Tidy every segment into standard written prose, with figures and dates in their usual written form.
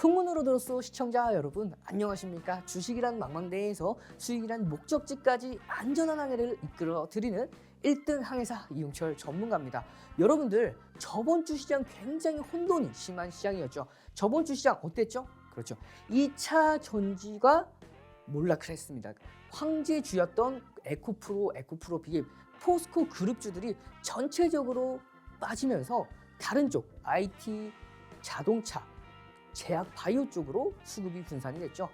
풍문으로 들었어 시청자 여러분 안녕하십니까. 주식이란 망망대해에서 수익이란 목적지까지 안전한 항해를 이끌어 드리는 1등 항해사 이용철 전문가입니다. 여러분들 저번 주 시장 굉장히 혼돈이 심한 시장이었죠. 저번 주 시장 어땠죠? 그렇죠. 2차 전지가 몰락을 했습니다. 황제주였던 에코프로 비깁, 포스코 그룹주들이 전체적으로 빠지면서 다른 쪽 IT, 자동차, 제약 바이오 쪽으로 수급이 분산이 됐죠.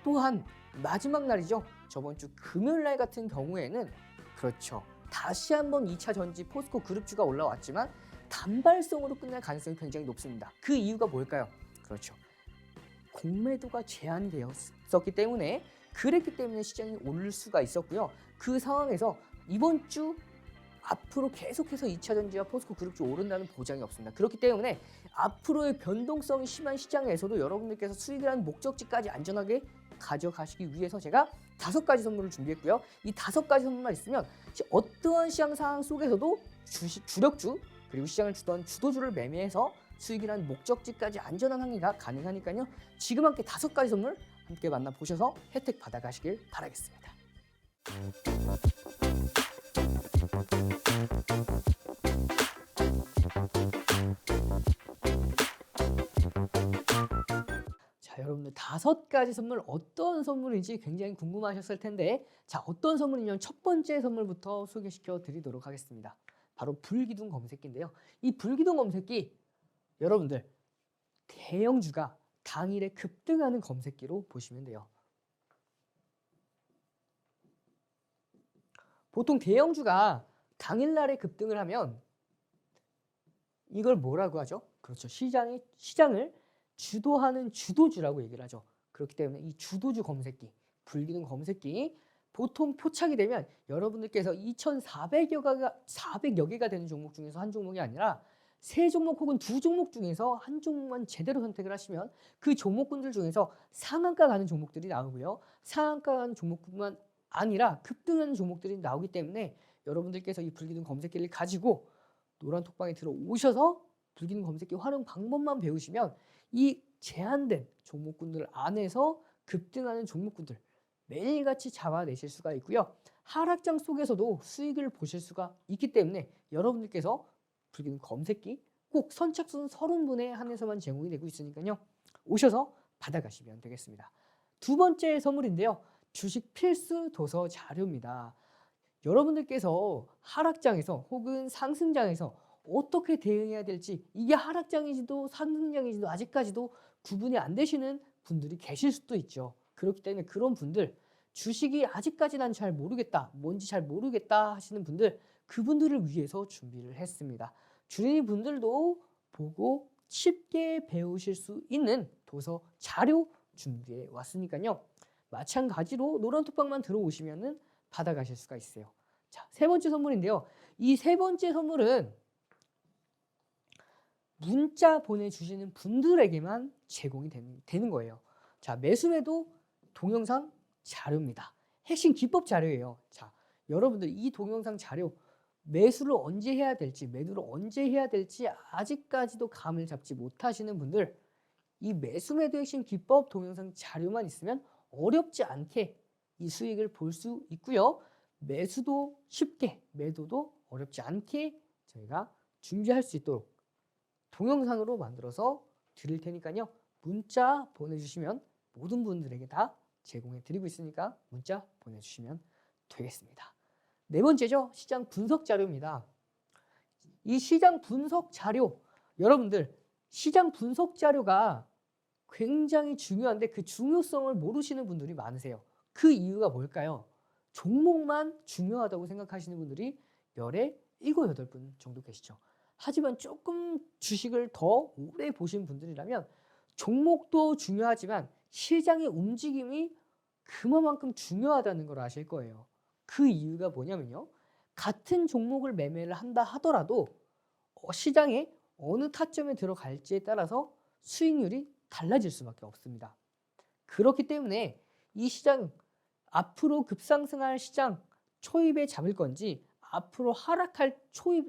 또한 마지막 날이죠. 저번 주 금요일 날 같은 경우에는 그렇죠. 다시 한번 2차 전지 포스코 그룹주가 올라왔지만 단발성으로 끝날 가능성이 굉장히 높습니다. 그 이유가 뭘까요? 그렇죠. 공매도가 제한이 되었었기 때문에 그랬기 때문에 시장이 오를 수가 있었고요. 그 상황에서 이번 주 앞으로 계속해서 2차 전지와 포스코 그룹주 오른다는 보장이 없습니다. 그렇기 때문에 앞으로의 변동성이 심한 시장에서도 여러분들께서 수익이라는 목적지까지 안전하게 가져가시기 위해서 제가 5가지 선물을 준비했고요. 이 5가지 선물만 있으면 어떠한 시장 상황 속에서도 주력주 그리고 시장을 주던 주도주를 매매해서 수익이라는 목적지까지 안전한 항해가 가능하니까요. 지금 함께 5가지 선물 함께 만나보셔서 혜택 받아가시길 바라겠습니다. 자, 여러분들 5가지 선물 어떤 선물인지 굉장히 궁금하셨을 텐데 자, 어떤 선물이냐면 첫 번째 선물부터 소개시켜 드리도록 하겠습니다. 바로 불기둥 검색기인데요. 이 불기둥 검색기 여러분들 대형주가 당일에 급등하는 검색기로 보시면 돼요. 보통 대형주가 당일날에 급등을 하면 이걸 뭐라고 하죠? 그렇죠. 시장을 주도하는 주도주라고 얘기를 하죠. 그렇기 때문에 이 주도주 검색기, 불기둥 검색기 보통 포착이 되면 여러분들께서 2,400여 개가 되는 종목 중에서 한 종목이 아니라 3종목 혹은 2종목 중에서 한 종목만 제대로 선택을 하시면 그 종목군들 중에서 상한가 가는 종목들이 나오고요. 상한가 가는 종목뿐만 아니라 급등하는 종목들이 나오기 때문에 여러분들께서 이 불기둥 검색기를 가지고 노란 톡방에 들어오셔서 불기둥 검색기 활용 방법만 배우시면 이 제한된 종목군들 안에서 급등하는 종목군들 매일같이 잡아내실 수가 있고요. 하락장 속에서도 수익을 보실 수가 있기 때문에 여러분들께서 불기둥 검색기 꼭 선착순 30분에 한해서만 제공이 되고 있으니까요. 오셔서 받아가시면 되겠습니다. 두 번째 선물인데요. 주식 필수 도서 자료입니다. 여러분들께서 하락장에서 혹은 상승장에서 어떻게 대응해야 될지 이게 하락장인지도 상승장인지도 아직까지도 구분이 안 되시는 분들이 계실 수도 있죠. 그렇기 때문에 그런 분들 주식이 아직까지 난 잘 모르겠다 뭔지 잘 모르겠다 하시는 분들 그분들을 위해서 준비를 했습니다. 주린이 분들도 보고 쉽게 배우실 수 있는 도서 자료 준비해 왔으니까요. 마찬가지로 노란 톡방만 들어오시면은 받아가실 수가 있어요. 자, 세 번째 선물인데요. 이 세 번째 선물은 문자 보내주시는 분들에게만 제공이 되는 거예요. 자, 매수매도 동영상 자료입니다. 핵심 기법 자료예요. 자, 여러분들 이 동영상 자료 매수를 언제 해야 될지 매도를 언제 해야 될지 아직까지도 감을 잡지 못하시는 분들 이 매수매도 핵심 기법 동영상 자료만 있으면 어렵지 않게 이 수익을 볼 수 있고요. 매수도 쉽게 매도도 어렵지 않게 저희가 준비할 수 있도록 동영상으로 만들어서 드릴 테니까요. 문자 보내주시면 모든 분들에게 다 제공해 드리고 있으니까 문자 보내주시면 되겠습니다. 네 번째죠. 시장 분석 자료입니다. 이 시장 분석 자료 여러분들 시장 분석 자료가 굉장히 중요한데 그 중요성을 모르시는 분들이 많으세요. 그 이유가 뭘까요? 종목만 중요하다고 생각하시는 분들이 열에 7, 8분 정도 계시죠. 하지만 조금 주식을 더 오래 보신 분들이라면 종목도 중요하지만 시장의 움직임이 그만큼 중요하다는 걸 아실 거예요. 그 이유가 뭐냐면요. 같은 종목을 매매를 한다 하더라도 시장에 어느 타점에 들어갈지에 따라서 수익률이 달라질 수밖에 없습니다. 그렇기 때문에 이 시장 앞으로 급상승할 시장 초입에 잡을 건지 앞으로 하락할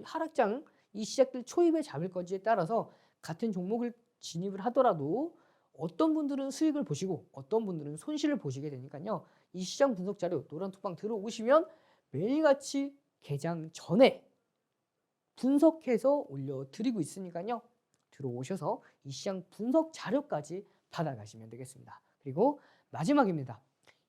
하락장 이 시작들 초입에 잡을 건지에 따라서 같은 종목을 진입을 하더라도 어떤 분들은 수익을 보시고 어떤 분들은 손실을 보시게 되니까요. 이 시장 분석 자료 노란톡방 들어오시면 매일같이 개장 전에 분석해서 올려드리고 있으니까요. 들어오셔서 이 시장 분석 자료까지 받아가시면 되겠습니다. 그리고 마지막입니다.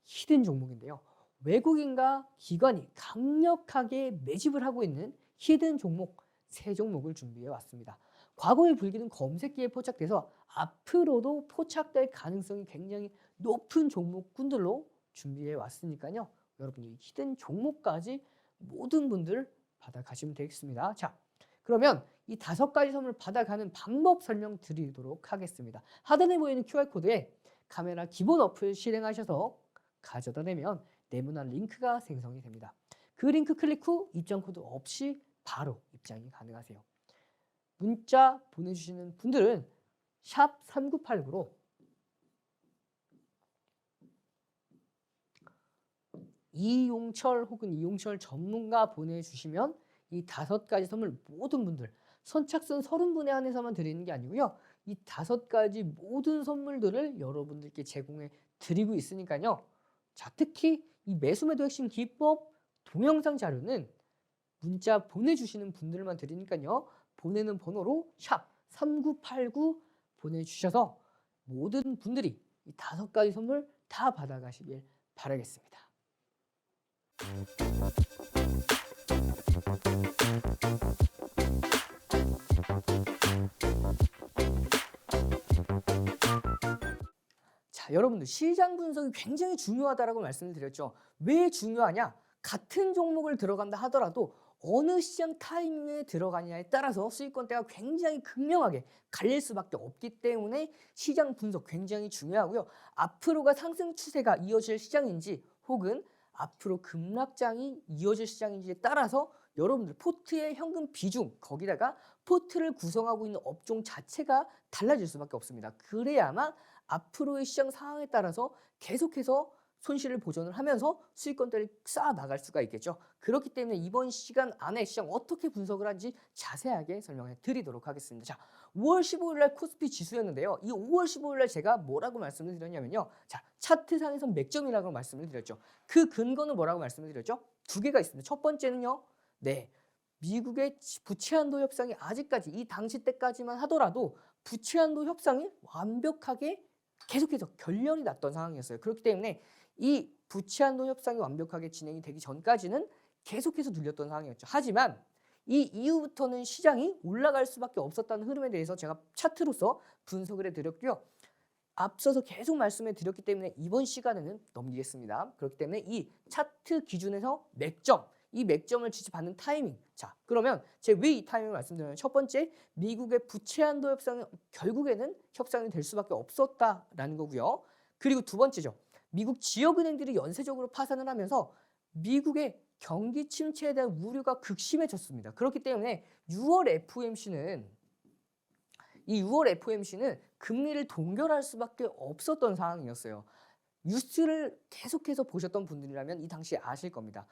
히든 종목인데요. 외국인과 기관이 강력하게 매집을 하고 있는 히든 종목 3종목을 준비해 왔습니다. 과거의 불길은 검색기에 포착돼서 앞으로도 포착될 가능성이 굉장히 높은 종목군들로 준비해 왔으니까요. 여러분이 히든 종목까지 모든 분들 받아가시면 되겠습니다. 자, 그러면 이 5가지 선물 받아가는 방법 설명드리도록 하겠습니다. 하단에 보이는 QR코드에 카메라 기본 어플 실행하셔서 가져다 대면 네모난 링크가 생성이 됩니다. 그 링크 클릭 후 입장 코드 없이 바로 입장이 가능하세요. 문자 보내주시는 분들은 샵 3989로 이용철 혹은 이용철 전문가 보내주시면 이 5가지 선물 모든 분들 선착순 30분에 한해서만 드리는 게 아니고요. 이 5가지 모든 선물들을 여러분들께 제공해 드리고 있으니까요. 자, 특히 이 매수매도 핵심 기법 동영상 자료는 문자 보내주시는 분들만 드리니까요. 보내는 번호로 샵 3989 보내주셔서 모든 분들이 이 5가지 선물 다 받아가시길 바라겠습니다. 자, 여러분들 시장 분석이 굉장히 중요하다라고 말씀을 드렸죠. 왜 중요하냐? 같은 종목을 들어간다 하더라도 어느 시장 타이밍에 들어가냐에 따라서 수익권대가 굉장히 극명하게 갈릴 수밖에 없기 때문에 시장 분석 굉장히 중요하고요. 앞으로가 상승 추세가 이어질 시장인지 혹은 앞으로 급락장이 이어질 시장인지에 따라서 여러분들 포트의 현금 비중, 거기다가 포트를 구성하고 있는 업종 자체가 달라질 수밖에 없습니다. 그래야만 앞으로의 시장 상황에 따라서 계속해서 손실을 보전을 하면서 수익권대를 쌓아 나갈 수가 있겠죠. 그렇기 때문에 이번 시간 안에 시장 어떻게 분석을 하는지 자세하게 설명해 드리도록 하겠습니다. 자, 5월 15일 날 코스피 지수였는데요. 이 5월 15일 날 제가 뭐라고 말씀을 드렸냐면요. 자, 차트상에서 맥점이라고 말씀을 드렸죠. 그 근거는 뭐라고 말씀을 드렸죠? 2개가 있습니다. 첫 번째는요. 네, 미국의 부채 한도 협상이 아직까지 이 당시 때까지만 하더라도 부채 한도 협상이 완벽하게 계속해서 결렬이 났던 상황이었어요. 그렇기 때문에 이 부채 한도 협상이 완벽하게 진행이 되기 전까지는 계속해서 눌렸던 상황이었죠. 하지만 이 이후부터는 시장이 올라갈 수밖에 없었다는 흐름에 대해서 제가 차트로서 분석을 해드렸고요. 앞서서 계속 말씀해 드렸기 때문에 이번 시간에는 넘기겠습니다. 그렇기 때문에 이 차트 기준에서 맥점, 이 맥점을 지지받는 타이밍. 자, 그러면 제가 왜 이 타이밍을 말씀드리냐면 첫 번째, 미국의 부채 한도 협상이 결국에는 협상이 될 수밖에 없었다라는 거고요. 그리고 두 번째죠. 미국 지역은행들이 연쇄적으로 파산을 하면서 미국의 경기 침체에 대한 우려가 극심해졌습니다. 그렇기 때문에 6월 FOMC는 금리를 동결할 수밖에 없었던 상황이었어요. 뉴스를 계속해서 보셨던 분들이라면 이 당시에 아실 겁니다.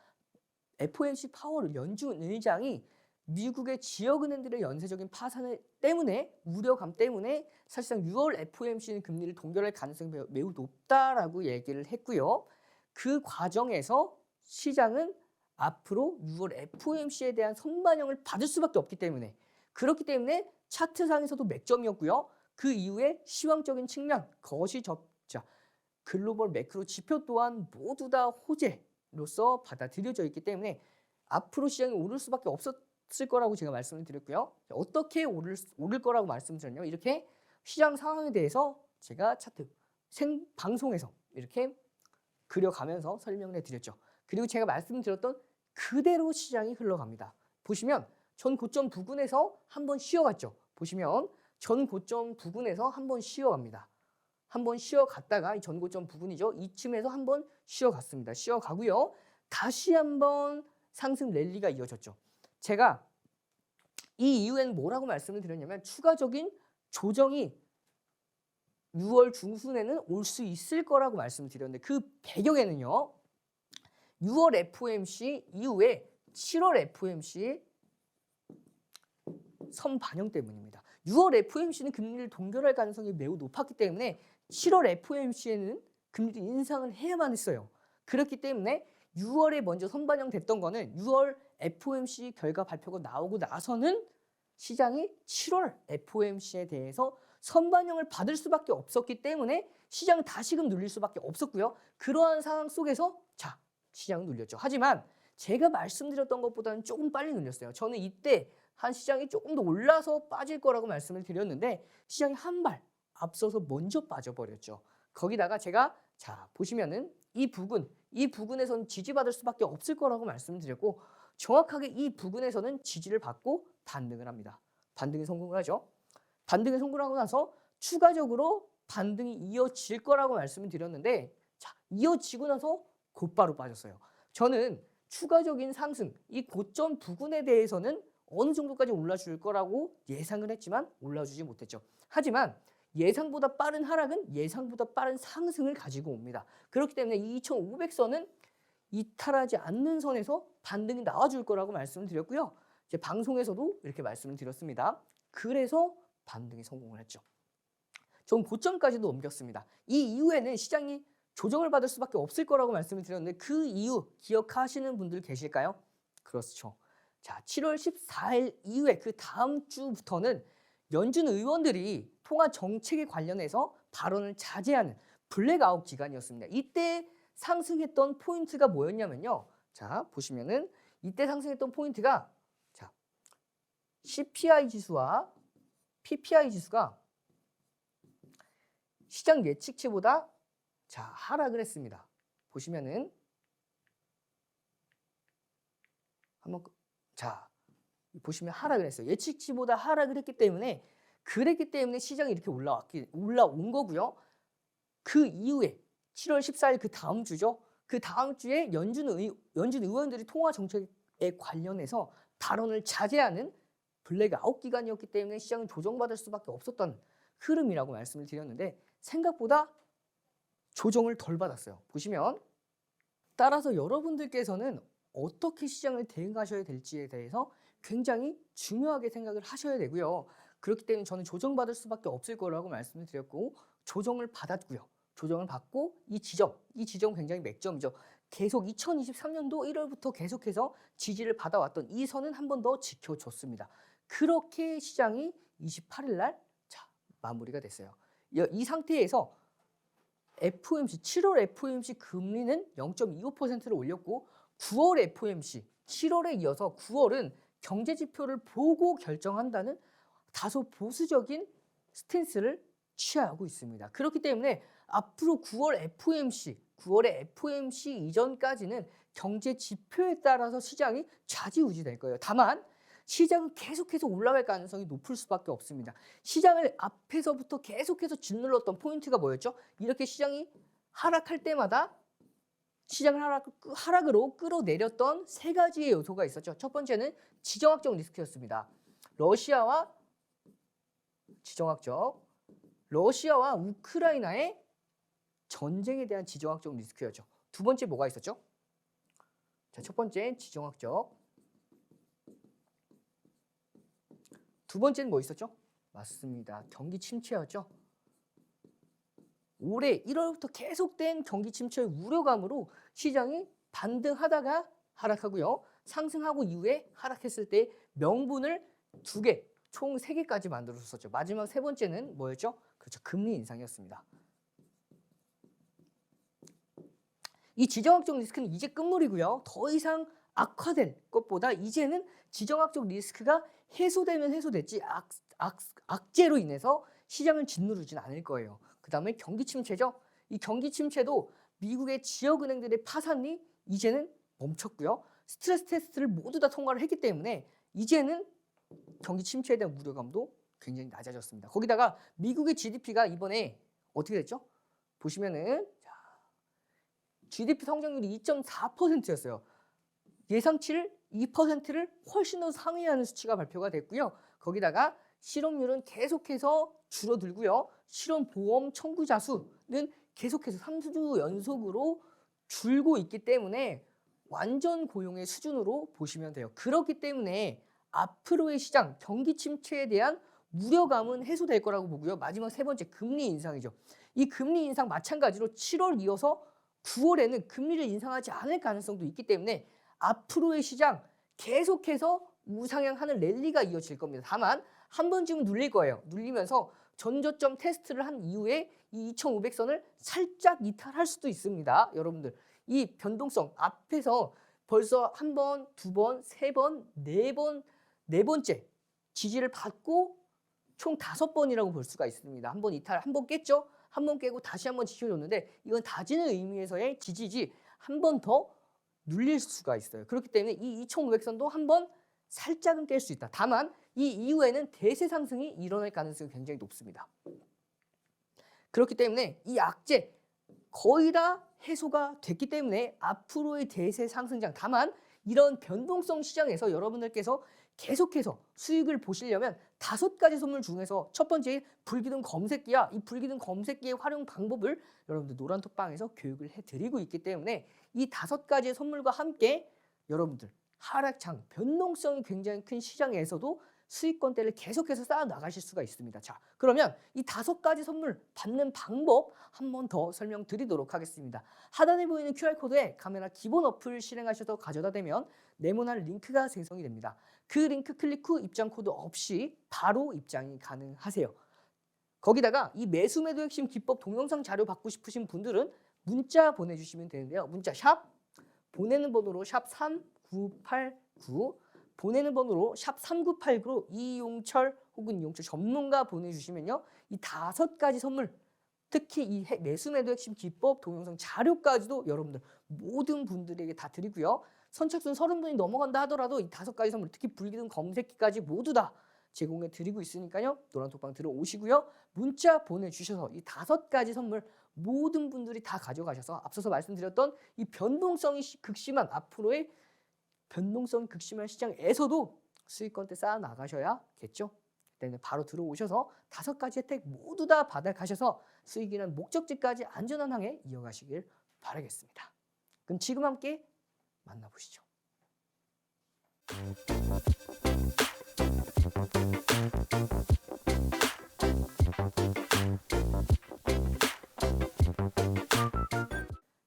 FOMC 파월 연준 의장이 미국의 지역은행들의 연쇄적인 파산 때문에 우려감 때문에 사실상 6월 FOMC는 금리를 동결할 가능성이 매우 높다라고 얘기를 했고요. 그 과정에서 시장은 앞으로 6월 FOMC에 대한 선반영을 받을 수밖에 없기 때문에 그렇기 때문에 차트상에서도 맥점이었고요. 그 이후에 시황적인 측면, 거시적자, 글로벌 매크로 지표 또한 모두 다 호재로서 받아들여져 있기 때문에 앞으로 시장이 오를 수밖에 없었을 거라고 제가 말씀을 드렸고요. 어떻게 오를 거라고 말씀드렸냐면 이렇게 시장 상황에 대해서 제가 차트 생방송에서 이렇게 그려가면서 설명을 해드렸죠. 그리고 제가 말씀드렸던 그대로 시장이 흘러갑니다. 보시면 전 고점 부근에서 한번 쉬어갔죠. 보시면 전 고점 부근에서 한번 쉬어갑니다. 한번 쉬어갔다가 전 고점 부근이죠. 이쯤에서 한번 쉬어갔습니다. 쉬어가고요. 다시 한번 상승 랠리가 이어졌죠. 제가 이 이후에는 뭐라고 말씀을 드렸냐면 추가적인 조정이 6월 중순에는 올 수 있을 거라고 말씀을 드렸는데 그 배경에는요. 6월 FOMC 이후에 7월 FOMC 선반영 때문입니다. 6월 FOMC는 금리를 동결할 가능성이 매우 높았기 때문에 7월 FOMC에는 금리를 인상을 해야만 했어요. 그렇기 때문에 6월에 먼저 선반영됐던 거는 6월 FOMC 결과 발표가 나오고 나서는 시장이 7월 FOMC에 대해서 선반영을 받을 수밖에 없었기 때문에 시장은 다시금 눌릴 수밖에 없었고요. 그러한 상황 속에서 자, 시장은 눌렸죠. 하지만 제가 말씀드렸던 것보다는 조금 빨리 눌렸어요. 저는 이때 한 시장이 조금 더 올라서 빠질 거라고 말씀을 드렸는데 시장이 한 발 앞서서 먼저 빠져버렸죠. 거기다가 제가 자 보시면은 이 부근에서는 지지받을 수밖에 없을 거라고 말씀드렸고 정확하게 이 부근에서는 지지를 받고 반등을 합니다. 반등에 성공을 하죠. 반등에 성공하고 나서 추가적으로 반등이 이어질 거라고 말씀을 드렸는데 자 이어지고 나서 곧바로 빠졌어요. 저는 추가적인 상승, 이 고점 부근에 대해서는 어느 정도까지 올라줄 거라고 예상을 했지만 올라주지 못했죠. 하지만 예상보다 빠른 하락은 예상보다 빠른 상승을 가지고 옵니다. 그렇기 때문에 이 2500선은 이탈하지 않는 선에서 반등이 나와줄 거라고 말씀을 드렸고요. 이제 방송에서도 이렇게 말씀을 드렸습니다. 그래서 반등에 성공을 했죠. 전 고점까지도 옮겼습니다. 이 이후에는 시장이 조정을 받을 수밖에 없을 거라고 말씀을 드렸는데 그 이유 기억하시는 분들 계실까요? 그렇죠. 자, 7월 14일 이후에 그 다음 주부터는 연준 의원들이 통화 정책에 관련해서 발언을 자제하는 블랙아웃 기간이었습니다. 이때 상승했던 포인트가 뭐였냐면요. 자, 보시면은 이때 상승했던 포인트가 자, CPI 지수와 PPI 지수가 시장 예측치보다 자, 하락을 했습니다. 보시면은 한번 자, 보시면 하락을 했어요. 예측치보다 하락을 했기 때문에 그랬기 때문에 시장이 이렇게 올라온 거고요. 그 이후에 7월 14일 그 다음 주죠. 그 다음 주에 연준 의원들이 통화 정책에 관련해서 발언을 자제하는 블랙아웃 기간이었기 때문에 시장은 조정받을 수밖에 없었던 흐름이라고 말씀을 드렸는데 생각보다 조정을 덜 받았어요. 보시면 따라서 여러분들께서는 어떻게 시장을 대응하셔야 될지에 대해서 굉장히 중요하게 생각을 하셔야 되고요. 그렇기 때문에 저는 조정받을 수밖에 없을 거라고 말씀을 드렸고 조정을 받았고요. 조정을 받고 이 지점 굉장히 맥점이죠. 계속 2023년도 1월부터 계속해서 지지를 받아왔던 이 선은 한 번 더 지켜줬습니다. 그렇게 시장이 28일 날 자, 마무리가 됐어요. 이 상태에서 FOMC, 7월 FOMC 금리는 0.25%를 올렸고 9월 FOMC, 7월에 이어서 9월은 경제 지표를 보고 결정한다는 다소 보수적인 스탠스를 취하고 있습니다. 그렇기 때문에 앞으로 9월의 FOMC 이전까지는 경제 지표에 따라서 시장이 좌지우지될 거예요. 다만 시장은 계속해서 올라갈 가능성이 높을 수밖에 없습니다. 시장을 앞에서부터 계속해서 짓눌렀던 포인트가 뭐였죠? 이렇게 시장이 하락할 때마다 시장을 하락으로 끌어내렸던 세 가지의 요소가 있었죠. 첫 번째는 지정학적 리스크였습니다. 러시아와 우크라이나의 전쟁에 대한 지정학적 리스크였죠. 두 번째 뭐가 있었죠? 자, 첫 번째 지정학적. 두 번째는 뭐 있었죠? 맞습니다. 경기 침체였죠. 올해 1월부터 계속된 경기 침체의 우려감으로 시장이 반등하다가 하락하고요. 상승하고 이후에 하락했을 때 명분을 두 개, 총 3개까지 만들었었죠. 마지막 세 번째는 뭐였죠? 그렇죠. 금리 인상이었습니다. 이 지정학적 리스크는 이제 끝물이고요. 더 이상 악화될 것보다 이제는 지정학적 리스크가 해소되면 해소됐지 악재로 인해서 시장을 짓누르지는 않을 거예요. 그 다음에 경기 침체죠. 이 경기 침체도 미국의 지역은행들의 파산이 이제는 멈췄고요. 스트레스 테스트를 모두 다 통과를 했기 때문에 이제는 경기 침체에 대한 우려감도 굉장히 낮아졌습니다. 거기다가 미국의 GDP가 이번에 어떻게 됐죠? 보시면은 GDP 성장률이 2.4%였어요. 예상치를 2%를 훨씬 더 상회하는 수치가 발표가 됐고요. 거기다가 실업률은 계속해서 줄어들고요. 실업보험 청구자 수는 계속해서 3주 연속으로 줄고 있기 때문에 완전 고용의 수준으로 보시면 돼요. 그렇기 때문에 앞으로의 시장, 경기 침체에 대한 우려감은 해소될 거라고 보고요. 마지막 세 번째 금리 인상이죠. 이 금리 인상 마찬가지로 7월 이어서 9월에는 금리를 인상하지 않을 가능성도 있기 때문에 앞으로의 시장 계속해서 우상향하는 랠리가 이어질 겁니다. 다만 한 번쯤은 눌릴 거예요. 눌리면서 전저점 테스트를 한 이후에 이 2,500선을 살짝 이탈할 수도 있습니다. 여러분들 이 변동성 앞에서 벌써 한 번, 두 번, 세 번, 네 번째 지지를 받고 총 5번이라고 볼 수가 있습니다. 한 번 이탈, 한 번 깼죠? 한 번 깨고 다시 한 번 지켜줬는데 이건 다지는 의미에서의 지지지 한 번 더 눌릴 수가 있어요. 그렇기 때문에 이 2,500선도 한 번 살짝은 깰 수 있다. 다만 이 이후에는 대세 상승이 일어날 가능성이 굉장히 높습니다. 그렇기 때문에 이 악재 거의 다 해소가 됐기 때문에 앞으로의 대세 상승장, 다만 이런 변동성 시장에서 여러분들께서 계속해서 수익을 보시려면 5가지 선물 중에서 첫 번째 불기둥 검색기야. 이 불기둥 검색기의 활용 방법을 여러분들 노란톡방에서 교육을 해드리고 있기 때문에 이 5가지의 선물과 함께 여러분들 하락장, 변동성이 굉장히 큰 시장에서도 수익권대를 계속해서 쌓아 나가실 수가 있습니다. 자, 그러면 이 5가지 선물 받는 방법 한 번 더 설명드리도록 하겠습니다. 하단에 보이는 QR코드에 카메라 기본 어플 실행하셔서 가져다 대면 네모난 링크가 생성이 됩니다. 그 링크 클릭 후 입장 코드 없이 바로 입장이 가능하세요. 거기다가 이 매수 매도 핵심 기법 동영상 자료 받고 싶으신 분들은 문자 보내주시면 되는데요. 문자 샵 보내는 번호로 샵 3989 보내는 번호로 샵 3989로 이용철 혹은 이용철 전문가 보내주시면요. 이 5가지 선물 특히 이 매수 매도 핵심 기법 동영상 자료까지도 여러분들 모든 분들에게 다 드리고요. 선착순 30분이 넘어간다 하더라도 이 5가지 선물 특히 불기둥 검색기까지 모두 다 제공해 드리고 있으니까요. 노란톡방 들어오시고요. 문자 보내주셔서 이 5가지 선물 모든 분들이 다 가져가셔서 앞서서 말씀드렸던 이 변동성이 극심한 앞으로의 변동성이 극심한 시장에서도 수익권대 쌓아 나가셔야겠죠. 그때는 바로 들어오셔서 5가지 혜택 모두 다 받아가셔서 수익이란 목적지까지 안전한 항해 이어가시길 바라겠습니다. 그럼 지금 함께 만나보시죠.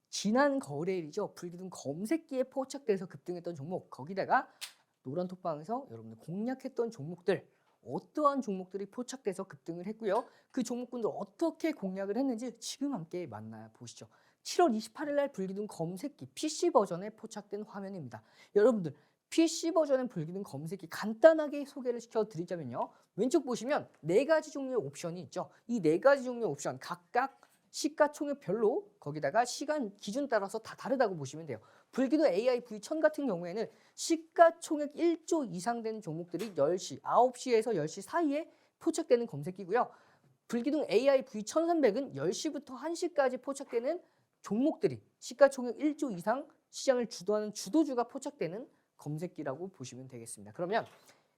지난 거래일이죠. 불기둥 검색기에 포착돼서 급등했던 종목, 거기다가 노란톡방에서 여러분들 공략했던 종목들, 어떠한 종목들이 포착돼서 급등을 했고요. 그 종목군들 어떻게 공략을 했는지 지금 함께 만나보시죠. 7월 28일 날 불기둥 검색기 PC 버전에 포착된 화면입니다. 여러분들 PC 버전의 불기둥 검색기 간단하게 소개를 시켜드리자면요. 왼쪽 보시면 4가지 종류의 옵션이 있죠. 이 4가지 종류의 옵션 각각 시가총액별로 거기다가 시간 기준 따라서 다 다르다고 보시면 돼요. 불기둥 AI V1000 같은 경우에는 시가총액 1조 이상 되는 종목들이 10시, 9시에서 10시 사이에 포착되는 검색기고요. 불기둥 AI V1300은 10시부터 1시까지 포착되는 종목들이 시가총액 1조 이상 시장을 주도하는 주도주가 포착되는 검색기라고 보시면 되겠습니다. 그러면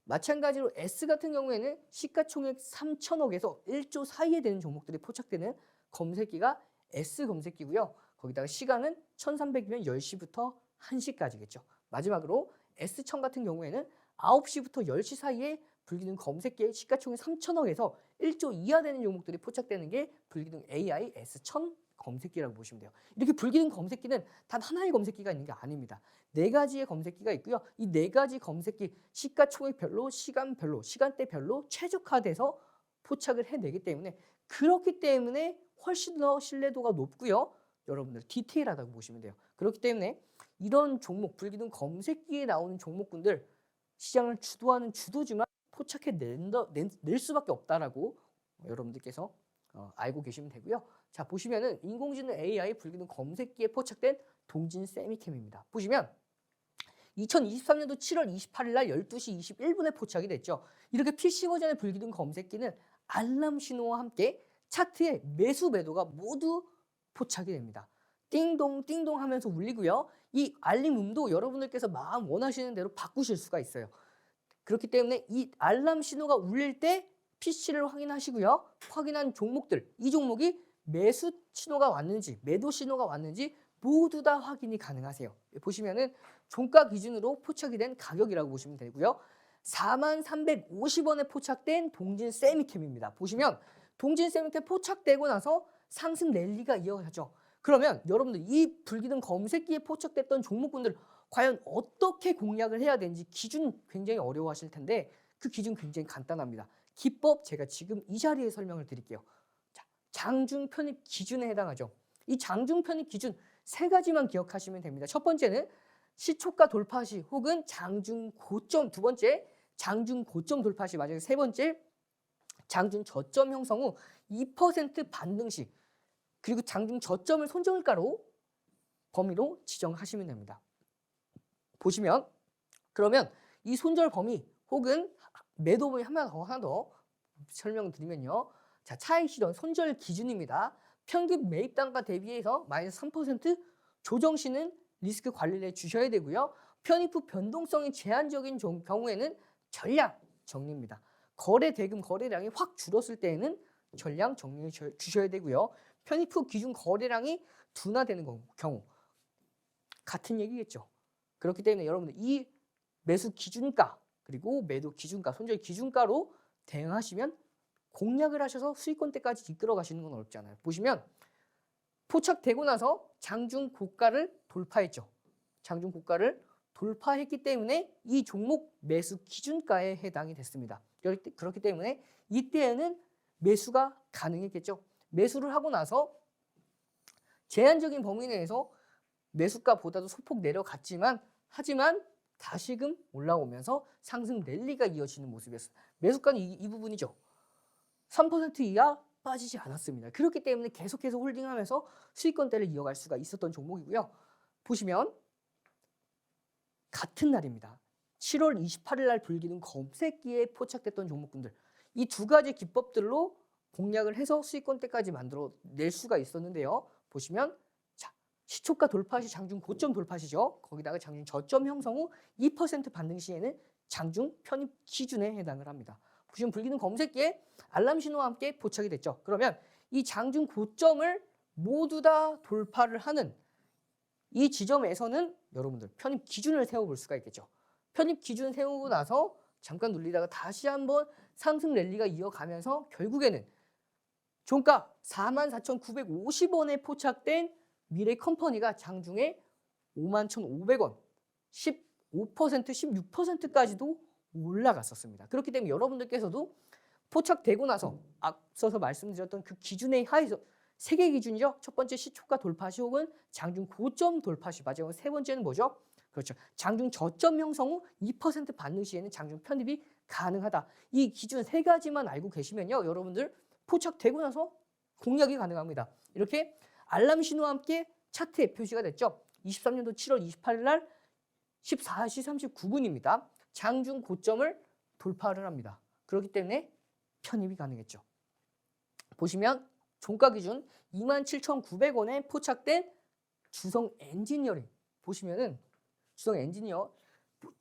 마찬가지로 S 같은 경우에는 시가총액 3천억에서 1조 사이에 되는 종목들이 포착되는 검색기가 S 검색기고요. 거기다가 시간은 1300이면 10시부터 1시까지겠죠. 마지막으로 S1000 같은 경우에는 9시부터 10시 사이에 불기둥 검색기의 시가총액 3천억에서 1조 이하 되는 종목들이 포착되는 게 불기둥 AI S1000 검색기라고 보시면 돼요. 이렇게 불기둥 검색기는 단 하나의 검색기가 있는 게 아닙니다. 4가지의 검색기가 있고요. 이 4가지 검색기 시가총액별로, 시간별로, 시간대별로 최적화돼서 포착을 해내기 때문에 그렇기 때문에 훨씬 더 신뢰도가 높고요. 여러분들 디테일하다고 보시면 돼요. 그렇기 때문에 이런 종목, 불기둥 검색기에 나오는 종목군들 시장을 주도하는 주도주만 포착해 낼 수밖에 없다라고 여러분들께서 알고 계시면 되고요. 자, 보시면은 인공지능 AI 불기둥 검색기에 포착된 동진 세미캠입니다. 보시면 2023년도 7월 28일 날 12시 21분에 포착이 됐죠. 이렇게 PC 버전의 불기둥 검색기는 알람 신호와 함께 차트에 매수 매도가 모두 포착이 됩니다. 띵동 띵동 하면서 울리고요. 이 알림음도 여러분들께서 마음 원하시는 대로 바꾸실 수가 있어요. 그렇기 때문에 이 알람 신호가 울릴 때 PC를 확인하시고요. 확인한 종목들, 이 종목이 매수 신호가 왔는지 매도 신호가 왔는지 모두 다 확인이 가능하세요. 보시면은 종가 기준으로 포착이 된 가격이라고 보시면 되고요. 43,350원에 포착된 동진 세미캠입니다. 보시면 동진 세미캠 포착되고 나서 상승 랠리가 이어가죠. 그러면 여러분들 이 불기둥 검색기에 포착됐던 종목군들 과연 어떻게 공략을 해야 되는지 기준 굉장히 어려워하실 텐데 그 기준 굉장히 간단합니다. 기법 제가 지금 이 자리에 설명을 드릴게요. 자, 장중 편입 기준에 해당하죠. 이 장중 편입 기준 세 가지만 기억하시면 됩니다. 첫 번째는 시초가 돌파 시 혹은 장중 고점, 두 번째 장중 고점 돌파 시, 마지막에 세 번째 장중 저점 형성 후 2% 반등 시, 그리고 장중 저점을 손절가로 범위로 지정하시면 됩니다. 보시면 그러면 이 손절 범위 혹은 매도 범위 하나 더 설명드리면요. 자, 차익 실현 손절 기준입니다. 평균 매입 단가 대비해서 마이너스 3% 조정 시는 리스크 관리를 해주셔야 되고요. 편입 후 변동성이 제한적인 경우에는 전량 정리입니다. 거래 대금 거래량이 확 줄었을 때에는 전량 정리해 주셔야 되고요. 편입 후 기준 거래량이 둔화되는 경우 같은 얘기겠죠. 그렇기 때문에 여러분들 이 매수 기준가 그리고 매도 기준가, 손절 기준가로 대응하시면 공략을 하셔서 수익권대까지 이끌어 가시는 건 어렵지 않아요. 보시면 포착되고 나서 장중 고가를 돌파했죠. 장중 고가를 돌파했기 때문에 이 종목 매수 기준가에 해당이 됐습니다. 그렇기 때문에 이때에는 매수가 가능했겠죠. 매수를 하고 나서 제한적인 범위 내에서 매수가보다도 소폭 내려갔지만 하지만 다시금 올라오면서 상승 랠리가 이어지는 모습이었어요. 매수가는 이 부분이죠. 3% 이하 빠지지 않았습니다. 그렇기 때문에 계속해서 홀딩하면서 수익권대를 이어갈 수가 있었던 종목이고요. 보시면 같은 날입니다. 7월 28일 날 불기둥 검색기에 포착됐던 종목군들, 이 두 가지 기법들로 공략을 해서 수익권대까지 만들어 낼 수가 있었는데요. 보시면 자, 시초가 돌파 시 장중 고점 돌파 시죠. 거기다가 장중 저점 형성 후 2% 반등 시에는 장중 편입 기준에 해당을 합니다. 보시면 불기둥 검색기에 알람 신호와 함께 포착이 됐죠. 그러면 이 장중 고점을 모두 다 돌파를 하는 이 지점에서는 여러분들 편입 기준을 세워볼 수가 있겠죠. 편입 기준 세우고 나서 잠깐 눌리다가 다시 한번 상승 랠리가 이어가면서 결국에는 종가 44,950원에 포착된 미래컴퍼니가 장중에 51,500원, 15%, 16%까지도 올라갔었습니다. 그렇기 때문에 여러분들께서도 포착되고 나서 앞서서 말씀드렸던 그 기준의 하에서 세 개 기준이죠. 첫 번째 시초가 돌파 시 혹은 장중 고점 돌파 시, 마지막 세 번째는 뭐죠? 그렇죠. 장중 저점 형성 후 2% 반등 시에는 장중 편입이 가능하다. 이 기준 세 가지만 알고 계시면요, 여러분들 포착되고 나서 공략이 가능합니다. 이렇게 알람 신호와 함께 차트에 표시가 됐죠. 23년도 7월 28일 날 14시 39분입니다. 장중 고점을 돌파를 합니다. 그렇기 때문에 편입이 가능했죠. 보시면 종가 기준 27,900원에 포착된 주성 엔지니어링, 보시면은 주성 엔지니어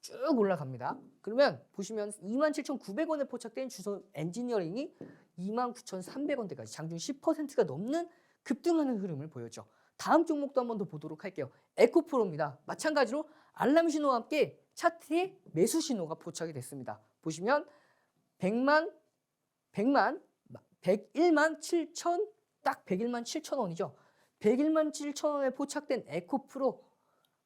쭉 올라갑니다. 그러면 보시면 27,900원에 포착된 주성 엔지니어링이 29,300원대까지 장중 10%가 넘는 급등하는 흐름을 보였죠. 다음 종목도 한 번 더 보도록 할게요. 에코프로입니다. 마찬가지로 알람 신호와 함께 차트에 매수 신호가 포착이 됐습니다. 보시면 101만 7천, 딱 101만 7천 원이죠. 101만 7천 원에 포착된 에코프로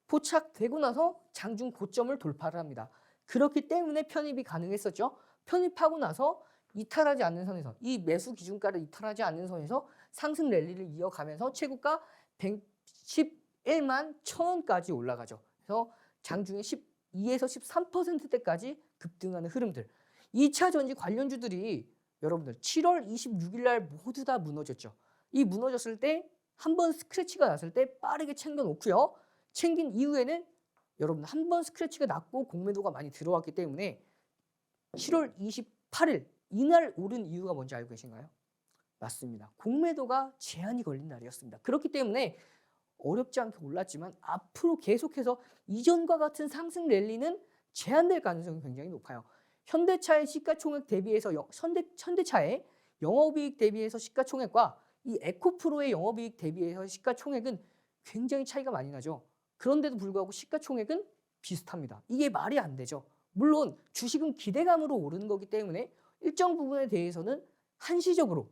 포착되고 나서 장중 고점을 돌파를 합니다. 그렇기 때문에 편입이 가능했었죠. 편입하고 나서 이탈하지 않는 선에서, 이 매수 기준가를 이탈하지 않는 선에서 상승 랠리를 이어가면서 최고가 111만 1,000원까지 올라가죠. 그래서 장중에 12에서 13%대까지 급등하는 흐름들. 2차 전지 관련주들이 여러분들 7월 26일 날 모두 다 무너졌죠. 이 무너졌을 때 한 번 스크래치가 났을 때 빠르게 챙겨 놓고요. 챙긴 이후에는 여러분 한 번 스크래치가 났고 공매도가 많이 들어왔기 때문에 7월 28일 이날 오른 이유가 뭔지 알고 계신가요? 맞습니다. 공매도가 제한이 걸린 날이었습니다. 그렇기 때문에 어렵지 않게 올랐지만 앞으로 계속해서 이전과 같은 상승 랠리는 제한될 가능성이 굉장히 높아요. 현대차의 시가총액 대비해서 현대차의 영업이익 대비해서 시가총액과 이 에코프로의 영업이익 대비해서 시가총액은 굉장히 차이가 많이 나죠. 그런데도 불구하고 시가총액은 비슷합니다. 이게 말이 안 되죠. 물론 주식은 기대감으로 오르는 거기 때문에 일정 부분에 대해서는 한시적으로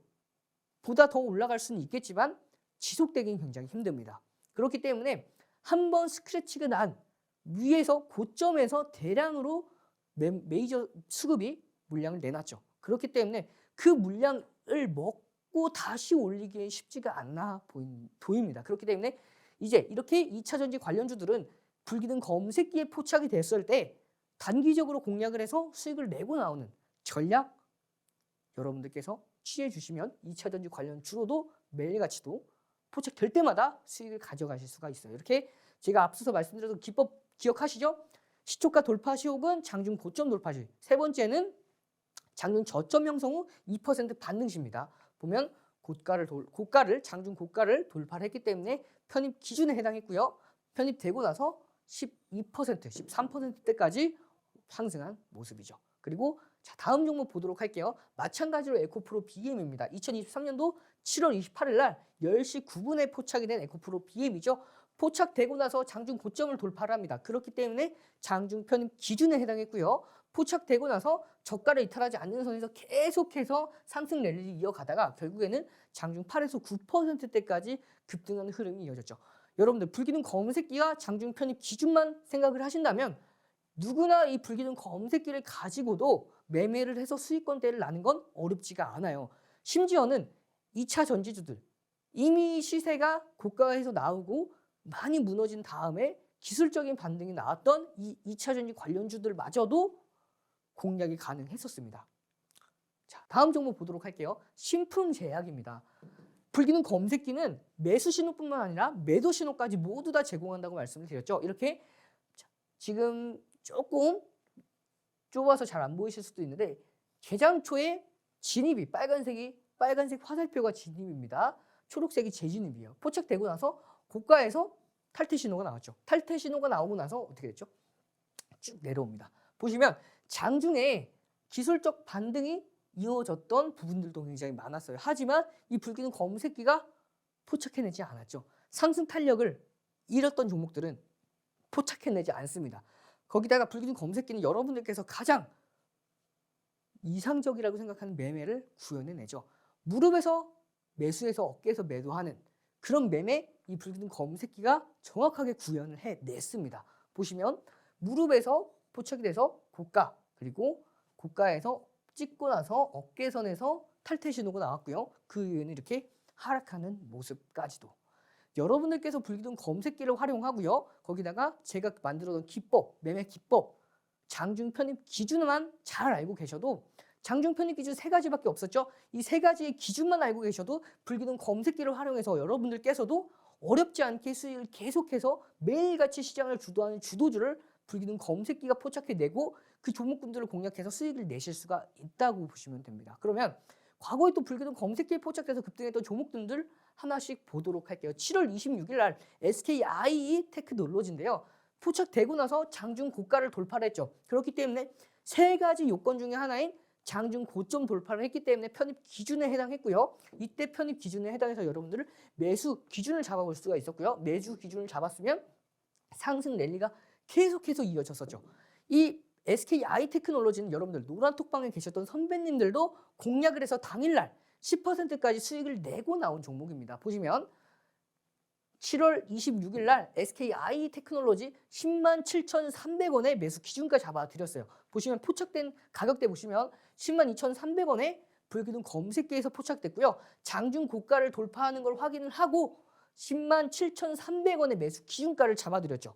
보다 더 올라갈 수는 있겠지만 지속되기는 굉장히 힘듭니다. 그렇기 때문에 한번 스크래치가 난 위에서 고점에서 대량으로 메이저 수급이 물량을 내놨죠. 그렇기 때문에 그 물량을 먹고 다시 올리기엔 쉽지가 않나 보입니다. 그렇기 때문에 이제 이렇게 2차 전지 관련주들은 불기둥 검색기에 포착이 됐을 때 단기적으로 공략을 해서 수익을 내고 나오는 전략 여러분들께서 취해 주시면 2차 전지 관련 주로도 매일같이도 포착될 때마다 수익을 가져가실 수가 있어요. 이렇게 제가 앞서서 말씀드렸던 기법 기억하시죠? 시초가 돌파 시 혹은 장중 고점 돌파 시. 세 번째는 장중 저점 형성 후 2% 반등 시입니다. 보면 장중 고가를 돌파를 했기 때문에 편입 기준에 해당했고요. 편입되고 나서 12%, 13%대까지 상승한 모습이죠. 그리고 자, 다음 종목 보도록 할게요. 마찬가지로 에코프로 BM입니다. 2023년도 7월 28일 날 10시 9분에 포착이 된 에코프로 BM이죠. 포착되고 나서 장중 고점을 돌파를 합니다. 그렇기 때문에 장중 편입 기준에 해당했고요. 포착되고 나서 저가를 이탈하지 않는 선에서 계속해서 상승 랠리를 이어가다가 결국에는 장중 8에서 9%대까지 급등하는 흐름이 이어졌죠. 여러분들 불기둥 검색기가 장중 편입 기준만 생각을 하신다면 누구나 이 불기둥 검색기를 가지고도 매매를 해서 수익권대를 나는 건 어렵지가 않아요. 심지어는 2차 전지주들 이미 시세가 고가에서 나오고 많이 무너진 다음에 기술적인 반등이 나왔던 이 2차 전지 관련주들마저도 공략이 가능했었습니다. 자, 다음 종목 보도록 할게요. 신풍제약입니다. 불기둥 검색기는 매수 신호뿐만 아니라 매도 신호까지 모두 다 제공한다고 말씀을 드렸죠. 이렇게 지금 조금 좁아서 잘 안 보이실 수도 있는데 개장 초에 진입이 빨간색 화살표가 진입입니다. 초록색이 재진입이에요. 포착되고 나서 고가에서 탈퇴 신호가 나왔죠. 탈퇴 신호가 나오고 나서 어떻게 됐죠? 쭉 내려옵니다. 보시면 장중에 기술적 반등이 이어졌던 부분들도 굉장히 많았어요. 하지만 이 불기둥 검색기가 포착해내지 않았죠. 상승 탄력을 잃었던 종목들은 포착해내지 않습니다. 거기다가 불기둥 검색기는 여러분들께서 가장 이상적이라고 생각하는 매매를 구현해내죠. 무릎에서 매수해서 어깨에서 매도하는 그런 매매 이 불기둥 검색기가 정확하게 구현을 해냈습니다. 보시면 무릎에서 포착이 돼서 고가 그리고 고가에서 찍고 나서 어깨선에서 탈퇴 신호가 나왔고요. 그 이후에는 이렇게 하락하는 모습까지도. 여러분들께서 불기둥 검색기를 활용하고요. 거기다가 제가 만들어둔 기법, 매매 기법, 장중 편입 기준만 잘 알고 계셔도 장중 편입 기준 3가지밖에 없었죠. 이 3가지의 기준만 알고 계셔도 불기둥 검색기를 활용해서 여러분들께서도 어렵지 않게 수익을 계속해서 매일같이 시장을 주도하는 주도주를 불기둥 검색기가 포착해내고 그 종목군들을 공략해서 수익을 내실 수가 있다고 보시면 됩니다. 그러면 과거에 또 불기둥 검색기에 포착돼서 급등했던 종목군들 하나씩 보도록 할게요. 7월 26일 날 SKIE 테크놀로지인데요. 포착되고 나서 장중 고가를 돌파를 했죠. 그렇기 때문에 3가지 요건 중에 하나인 장중 고점 돌파를 했기 때문에 편입 기준에 해당했고요. 이때 편입 기준에 해당해서 여러분들은 매수 기준을 잡아볼 수가 있었고요. 매수 기준을 잡았으면 상승 랠리가 계속해서 이어졌었죠. 이 SKI 테크놀로지는 여러분들 노란톡방에 계셨던 선배님들도 공략을 해서 당일날 10%까지 수익을 내고 나온 종목입니다. 보시면 7월 26일 날 SKI 테크놀로지 107,300원에 매수 기준가 잡아드렸어요. 보시면 포착된 가격대 보시면 102,300원에 불기둥 검색기에서 포착됐고요. 장중 고가를 돌파하는 걸 확인을 하고 107,300원에 매수 기준가를 잡아드렸죠.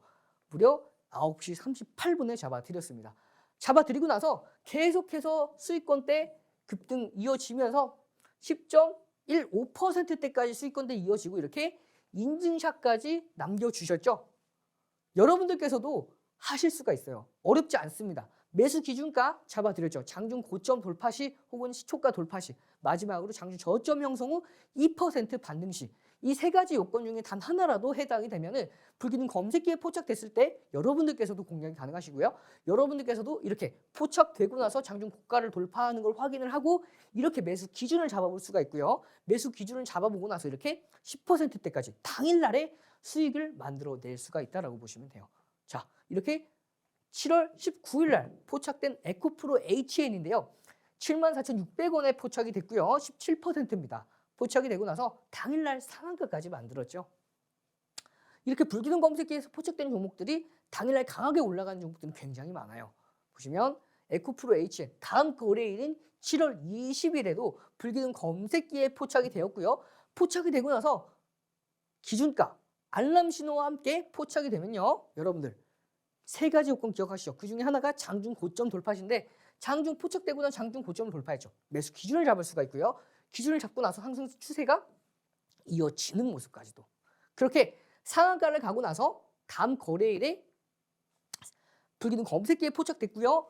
무려 9시 38분에 잡아드렸습니다. 잡아드리고 나서 계속해서 수익권대 급등 이어지면서 10.15%대까지 수익권대 이어지고 이렇게 인증샷까지 남겨주셨죠. 여러분들께서도 하실 수가 있어요. 어렵지 않습니다. 매수 기준가 잡아드렸죠. 장중 고점 돌파 시 혹은 시초가 돌파 시, 마지막으로 장중 저점 형성 후 2% 반등 시, 이 3가지 요건 중에 단 하나라도 해당이 되면은 불기둥 검색기에 포착됐을 때 여러분들께서도 공략이 가능하시고요. 여러분들께서도 이렇게 포착되고 나서 장중 고가를 돌파하는 걸 확인을 하고 이렇게 매수 기준을 잡아볼 수가 있고요. 매수 기준을 잡아보고 나서 이렇게 10%대까지 당일날에 수익을 만들어낼 수가 있다라고 보시면 돼요. 자, 이렇게 7월 19일 날 포착된 에코프로 HN인데요. 74,600원에 포착이 됐고요. 17%입니다. 포착이 되고 나서 당일날 상한가까지 만들었죠. 이렇게 불기둥 검색기에서 포착된 종목들이 당일날 강하게 올라가는 종목들은 굉장히 많아요. 보시면 에코프로 HN 다음 거래일인 7월 20일에도 불기둥 검색기에 포착이 되었고요. 포착이 되고 나서 기준가, 알람 신호와 함께 포착이 되면요. 여러분들 세 가지 요건 기억하시죠. 그 중에 하나가 장중 고점 돌파신데 장중 포착되고 난 장중 고점을 돌파했죠. 매수 기준을 잡을 수가 있고요. 기준을 잡고 나서 상승 추세가 이어지는 모습까지도. 그렇게 상한가를 가고 나서 다음 거래일에 불기둥 검색기에 포착됐고요.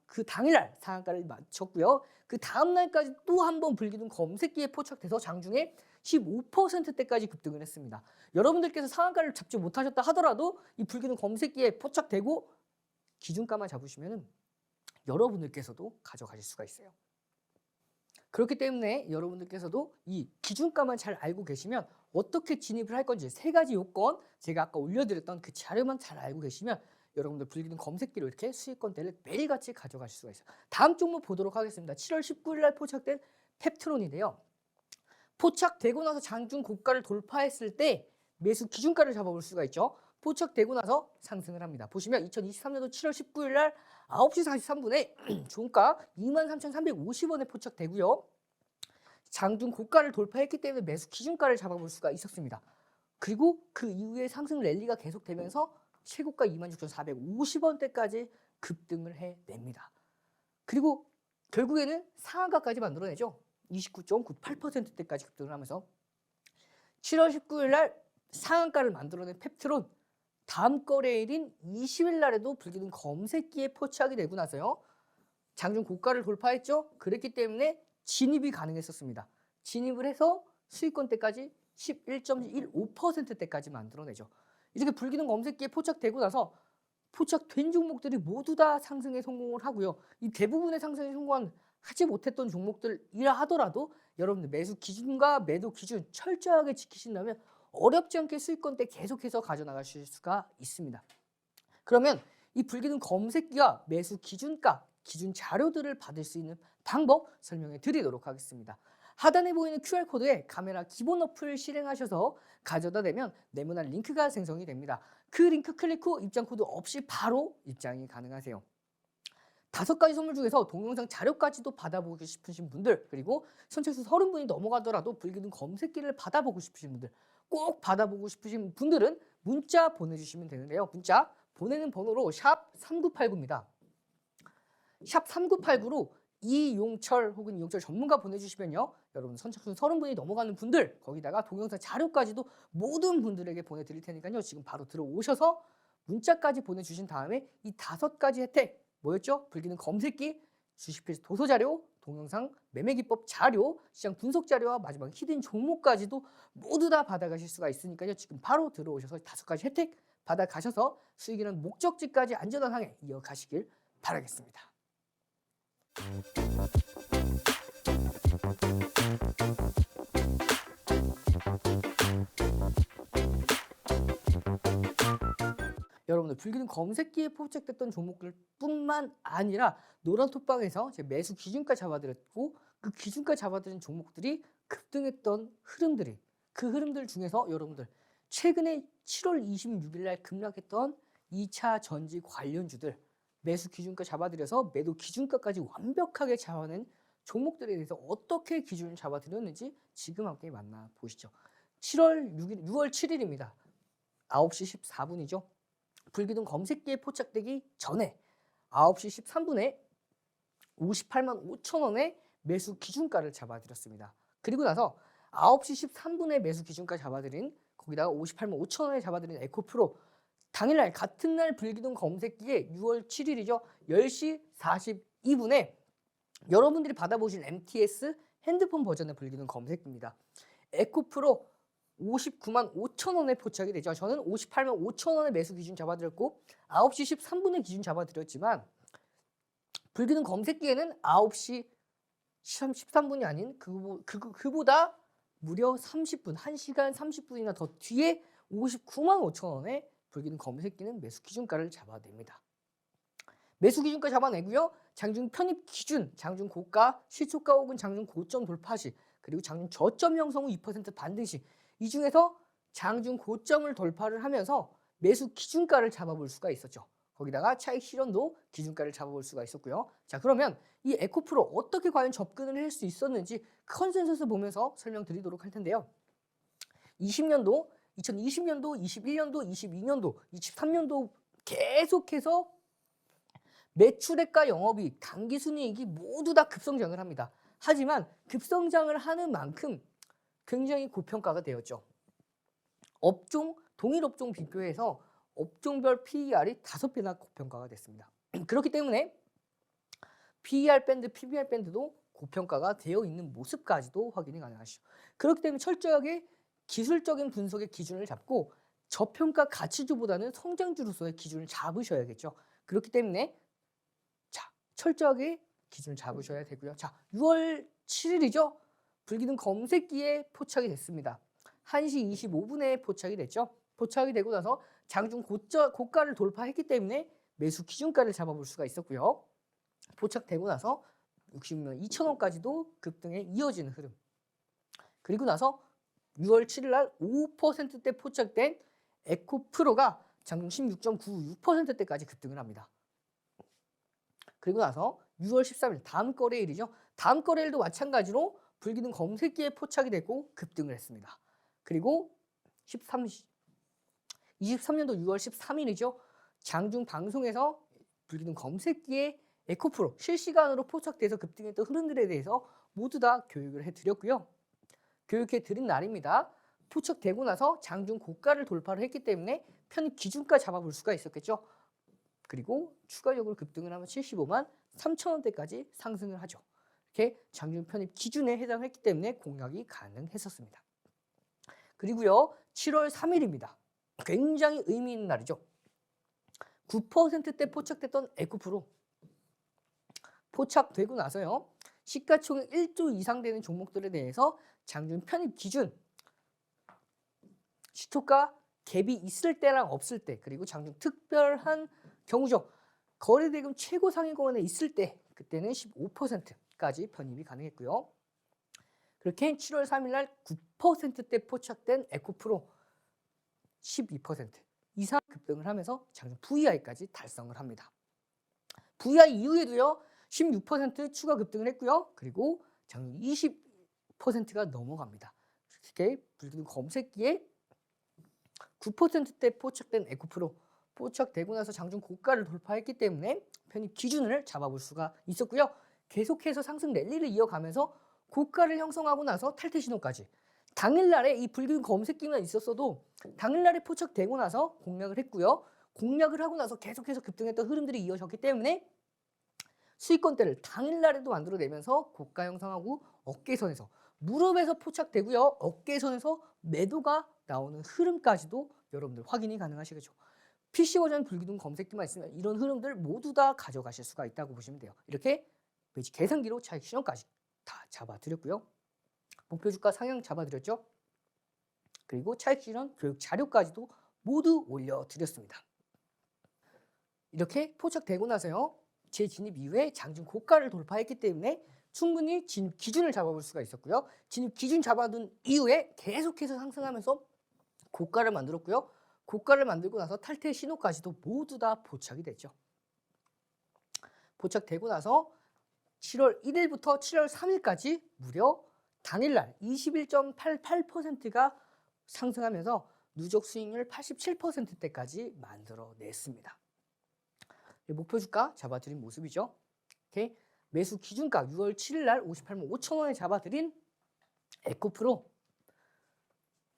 그 당일날 상한가를 마쳤고요. 그 다음 날까지 또 한 번 불기둥 검색기에 포착돼서 장중에 15%대까지 급등을 했습니다. 여러분들께서 상한가를 잡지 못하셨다 하더라도 이 불기둥 검색기에 포착되고 기준가만 잡으시면 여러분들께서도 가져가실 수가 있어요. 그렇기 때문에 여러분들께서도 이 기준가만 잘 알고 계시면 어떻게 진입을 할 건지 세 가지 요건 제가 아까 올려드렸던 그 자료만 잘 알고 계시면 여러분들 불기둥 검색기로 이렇게 수익권대를 매일같이 가져가실 수가 있어요. 다음 종목 보도록 하겠습니다. 7월 19일 날 포착된 펩트론인데요. 포착되고 나서 장중 고가를 돌파했을 때 매수 기준가를 잡아볼 수가 있죠. 포착되고 나서 상승을 합니다. 보시면 2023년도 7월 19일 날 9시 43분에 종가 23,350원에 포착되고요. 장중 고가를 돌파했기 때문에 매수 기준가를 잡아볼 수가 있었습니다. 그리고 그 이후에 상승 랠리가 계속되면서 최고가 26,450원대까지 급등을 해냅니다. 그리고 결국에는 상한가까지 만들어내죠. 29.98%대까지 급등을 하면서 7월 19일 날 상한가를 만들어낸 펩트론 다음 거래일인 20일 날에도 불기둥 검색기에 포착이 되고 나서요. 장중 고가를 돌파했죠. 그랬기 때문에 진입이 가능했었습니다. 진입을 해서 수익권대까지 11.15%대까지 만들어내죠. 이렇게 불기둥 검색기에 포착되고 나서 포착된 종목들이 모두 다 상승에 성공을 하고요. 이 대부분의 상승에 성공하지 못했던 종목들이라 하더라도 여러분들 매수 기준과 매도 기준 철저하게 지키신다면 어렵지 않게 수익권대 계속해서 가져나가실 수가 있습니다. 그러면 이 불기둥 검색기와 매수 기준가, 기준 자료들을 받을 수 있는 방법 설명해 드리도록 하겠습니다. 하단에 보이는 QR코드에 카메라 기본 어플 실행하셔서 가져다 대면 네모난 링크가 생성이 됩니다. 그 링크 클릭 후 입장 코드 없이 바로 입장이 가능하세요. 5가지 선물 중에서 동영상 자료까지도 받아보고 싶으신 분들, 그리고 선착순 30분이 넘어가더라도 불기둥 검색기를 받아보고 싶으신 분들, 꼭 받아보고 싶으신 분들은 문자 보내주시면 되는데요. 문자 보내는 번호로 샵 3989입니다. 샵 3989로 이용철 혹은 이용철 전문가 보내주시면요. 여러분 선착순 30분이 넘어가는 분들, 거기다가 동영상 자료까지도 모든 분들에게 보내드릴 테니까요. 지금 바로 들어오셔서 문자까지 보내주신 다음에 이 5가지 혜택 뭐였죠? 불기둥 검색기, 주식필수 도서자료, 동영상 매매기법 자료, 시장 분석 자료와 마지막 히든 종목까지도 모두 다 받아가실 수가 있으니까요. 지금 바로 들어오셔서 5가지 혜택 받아가셔서 수익이라는 목적지까지 안전한 항해 이어가시길 바라겠습니다. 여러분들 불기둥 검색기에 포착됐던 종목들 뿐만 아니라 노란톡방에서 제 매수 기준가 잡아드렸고 그 기준가 잡아드린 종목들이 급등했던 흐름들이 그 흐름들 중에서 여러분들 최근에 7월 26일 날 급락했던 2차 전지 관련주들 매수 기준가 잡아드려서 매도 기준가까지 완벽하게 잡아낸 종목들에 대해서 어떻게 기준을 잡아드렸는지 지금 함께 만나보시죠. 6월 7일입니다. 9시 14분이죠. 불기둥 검색기에 포착되기 전에 9시 13분에 58만 5천 원의 매수 기준가를 잡아드렸습니다. 그리고 나서 9시 13분에 매수 기준가 잡아드린 거기다가 58만 5천 원에 잡아드린 에코프로 당일날 같은 날 불기둥 검색기에 6월 7일이죠. 10시 42분에 여러분들이 받아보신 MTS 핸드폰 버전의 불기둥 검색기입니다. 에코프로 59만 5천 원에 포착이 되죠. 저는 58만 5천 원의 매수 기준 잡아드렸고 9시 13분의 기준 잡아드렸지만 불기둥 검색기에는 9시 13분이 아닌 그보다 무려 30분, 1시간 30분이나 더 뒤에 59만 5천 원에 불기둥 검색기는 매수 기준가를 잡아냅니다. 매수 기준가 잡아내고요. 장중 편입 기준, 장중 고가, 시초가 혹은 장중 고점 돌파 시, 그리고 장중 저점 형성 후 2% 반등시, 이 중에서 장중 고점을 돌파를 하면서 매수 기준가를 잡아볼 수가 있었죠. 거기다가 차익 실현도 기준가를 잡아볼 수가 있었고요. 자, 그러면 이 에코프로 어떻게 과연 접근을 할 수 있었는지 컨센서스 보면서 설명드리도록 할 텐데요. 20년도, 2020년도, 21년도, 22년도, 23년도 계속해서 매출액과 영업이익, 당기순이익이 모두 다 급성장을 합니다. 하지만 급성장을 하는 만큼 굉장히 고평가가 되었죠. 업종, 동일 업종 비교해서 업종별 PER이 5배나 고평가가 됐습니다. 그렇기 때문에 PER 밴드, PBR 밴드도 고평가가 되어 있는 모습까지도 확인이 가능하시죠. 그렇기 때문에 철저하게 기술적인 분석의 기준을 잡고 저평가 가치주보다는 성장주로서의 기준을 잡으셔야겠죠. 그렇기 때문에 자, 철저하게 기준을 잡으셔야 되고요. 자, 6월 7일이죠. 불기둥 검색기에 포착이 됐습니다. 1시 25분에 포착이 됐죠. 포착이 되고 나서 장중 고가를 돌파했기 때문에 매수 기준가를 잡아볼 수가 있었고요. 포착되고 나서 66만 2천원까지도 급등에 이어지는 흐름. 그리고 나서 6월 7일 날 5%대 포착된 에코프로가 장중 16.96%대까지 급등을 합니다. 그리고 나서 6월 13일 다음 거래일이죠. 다음 거래일도 마찬가지로 불기둥 검색기에 포착이 되고 급등을 했습니다. 그리고 23년도 6월 13일이죠. 장중 방송에서 불기둥 검색기에 에코프로 실시간으로 포착돼서 급등했던 흐름들에 대해서 모두 다 교육을 해드렸고요. 교육해드린 날입니다. 포착되고 나서 장중 고가를 돌파를 했기 때문에 편입 기준가 잡아볼 수가 있었겠죠. 그리고 추가적으로 급등을 하면 75만 3천원대까지 상승을 하죠. 이렇게 장중 편입 기준에 해당했기 때문에 공략이 가능했었습니다. 그리고요, 7월 3일입니다. 굉장히 의미 있는 날이죠. 9%대 포착됐던 에코프로 포착되고 나서요, 시가총액 1조 이상 되는 종목들에 대해서 장중 편입 기준, 시초가 갭이 있을 때랑 없을 때, 그리고 장중 특별한 경우죠. 거래대금 최고 상위권에 있을 때, 그때는 15%까지 편입이 가능했고요. 그렇게 7월 3일 날 9%대 포착된 에코프로 12% 이상 급등을 하면서 장중 VI까지 달성을 합니다. VI 이후에도요, 16% 추가 급등을 했고요. 그리고 장중 20%가 넘어갑니다. 이렇게 불기둥 검색기에 9%대 포착된 에코프로 포착되고 나서 장중 고가를 돌파했기 때문에 편입 기준을 잡아볼 수가 있었고요. 계속해서 상승 랠리를 이어가면서 고가를 형성하고 나서 탈퇴 신호까지, 당일날에 이 불기둥 검색기만 있었어도 당일날에 포착되고 나서 공략을 했고요. 공략을 하고 나서 계속해서 급등했던 흐름들이 이어졌기 때문에 수익권대를 당일날에도 만들어내면서 고가 형성하고 어깨선에서, 무릎에서 포착되고요, 어깨선에서 매도가 나오는 흐름까지도 여러분들 확인이 가능하시겠죠. PC 버전 불기둥 검색기만 있으면 이런 흐름들 모두 다 가져가실 수가 있다고 보시면 돼요. 이렇게 매직 계산기로 차익 실현까지 다 잡아드렸고요. 목표 주가 상향 잡아드렸죠. 그리고 차익 실현 교육 자료까지도 모두 올려드렸습니다. 이렇게 포착되고 나서요, 재진입 이후에 장중 고가를 돌파했기 때문에 충분히 진입 기준을 잡아볼 수가 있었고요. 진입 기준 잡아둔 이후에 계속해서 상승하면서 고가를 만들었고요. 고가를 만들고 나서 탈퇴 신호까지도 모두 다 포착이 됐죠. 포착되고 나서 7월 1일부터 7월 3일까지 무려 당일날 21.88%가 상승하면서 누적 수익률 87%대까지 만들어냈습니다. 목표 주가 잡아드린 모습이죠. 이렇게 매수 기준가 6월 7일 날 58만 5천 원에 잡아드린 에코프로